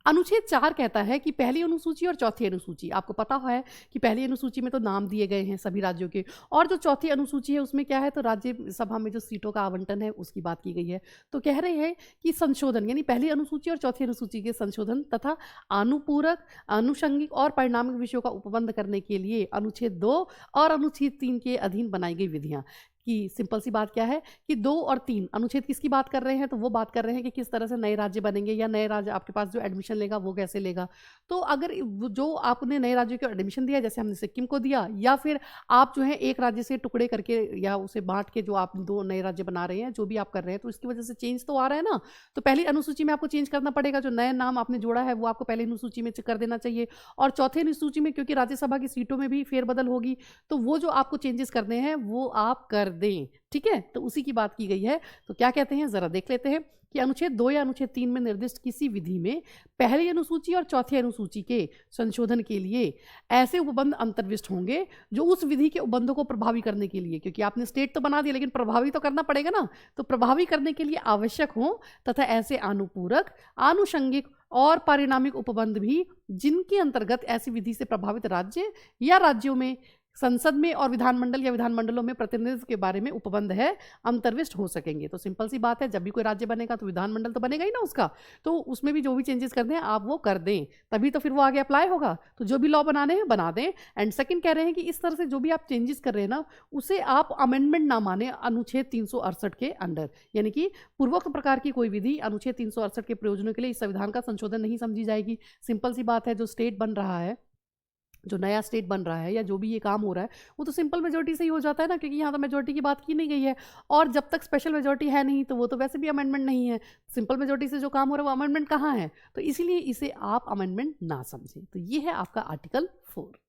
अनुच्छेद 4 कहता है कि पहली अनुसूची और चौथी अनुसूची, आपको पता है कि पहली अनुसूची में तो नाम दिए गए हैं सभी राज्यों के, और जो चौथी अनुसूची है उसमें क्या है, तो राज्यसभा में जो सीटों का आवंटन है उसकी बात की गई है। तो कह रहे हैं कि संशोधन यानी पहली अनुसूची और चौथी अनुसूची के संशोधन तथा अनुपूरक, आनुषंगिक और परिणामिक विषयों का उपबंध करने के लिए अनुच्छेद 2 और अनुच्छेद 3 के अधीन बनाई गई विधियां। कि सिंपल सी बात क्या है कि 2 और 3 अनुच्छेद किसकी बात कर रहे हैं, तो वो बात कर रहे हैं कि किस तरह से नए राज्य बनेंगे या नए राज्य आपके पास जो एडमिशन लेगा वो कैसे लेगा। तो अगर जो आपने नए राज्यों को एडमिशन दिया, जैसे हमने सिक्किम को दिया, या फिर आप जो है एक राज्य से टुकड़े करके या उसे बांट के जो आप 2 नए राज्य बना रहे हैं, जो भी आप कर रहे हैं, तो इसकी वजह से चेंज तो आ रहा है ना। तो पहली अनुसूची में आपको चेंज करना पड़ेगा, जो नया नाम आपने जोड़ा है वो आपको पहली अनुसूची में कर देना चाहिए। और चौथी अनुसूची में क्योंकि राज्यसभा की सीटों में भी फेरबदल होगी, तो वो जो आपको चेंजेस करने हैं वो आप कर दें। ठीक है, तो उसी की बात की गई है। तो क्या कहते हैं जरा देख लेते हैं कि अनुच्छेद 2 या अनुच्छेद 3 में निर्दिष्ट किसी विधि में पहली अनुसूची और चौथी अनुसूची के संशोधन के लिए ऐसे उपबंध अंतर्विष्ट होंगे जो उस विधि के उपबंधों को प्रभावी करने के लिए, क्योंकि आपने स्टेट तो बना दिया लेकिन प्रभावी तो करना पड़ेगा ना, तो प्रभावी करने के लिए आवश्यक हो, तथा ऐसे अनुपूरक, आनुषंगिक और परिणामिक उपबंध भी जिनके अंतर्गत ऐसी विधि से प्रभावित राज्य या राज्यों में संसद में और विधानमंडल या विधानमंडलों में प्रतिनिधित्व के बारे में उपबंध है अंतर्विष्ट हो सकेंगे। तो सिंपल सी बात है, जब भी कोई राज्य बनेगा तो विधानमंडल तो बनेगा ही ना उसका, तो उसमें भी जो भी चेंजेस करने हैं आप वो कर दें, तभी तो फिर वो आगे अप्लाई होगा। तो जो भी लॉ बनाने हैं बना दें। एंड सेकंड कह रहे हैं कि इस तरह से जो भी आप चेंजेस कर रहे हैं ना, उसे आप अमेंडमेंट ना माने अनुच्छेद 368 के अंडर, यानी कि पूर्वोक्त प्रकार की कोई विधि अनुच्छेद 368 के प्रयोजनों के लिए इस संविधान का संशोधन नहीं समझी जाएगी। सिंपल सी बात है, जो स्टेट बन रहा है, जो नया स्टेट बन रहा है या जो भी ये काम हो रहा है, वो तो सिंपल मेजोरिटी से ही हो जाता है ना, क्योंकि यहाँ तो मेजोरिटी की बात की नहीं गई है। और जब तक स्पेशल मेजोरिटी है नहीं तो वो तो वैसे भी अमेंडमेंट नहीं है। सिंपल मेजोरिटी से जो काम हो रहा है वो अमेंडमेंट कहाँ है, तो इसीलिए इसे आप अमेंडमेंट ना समझें। तो ये है आपका आर्टिकल 4।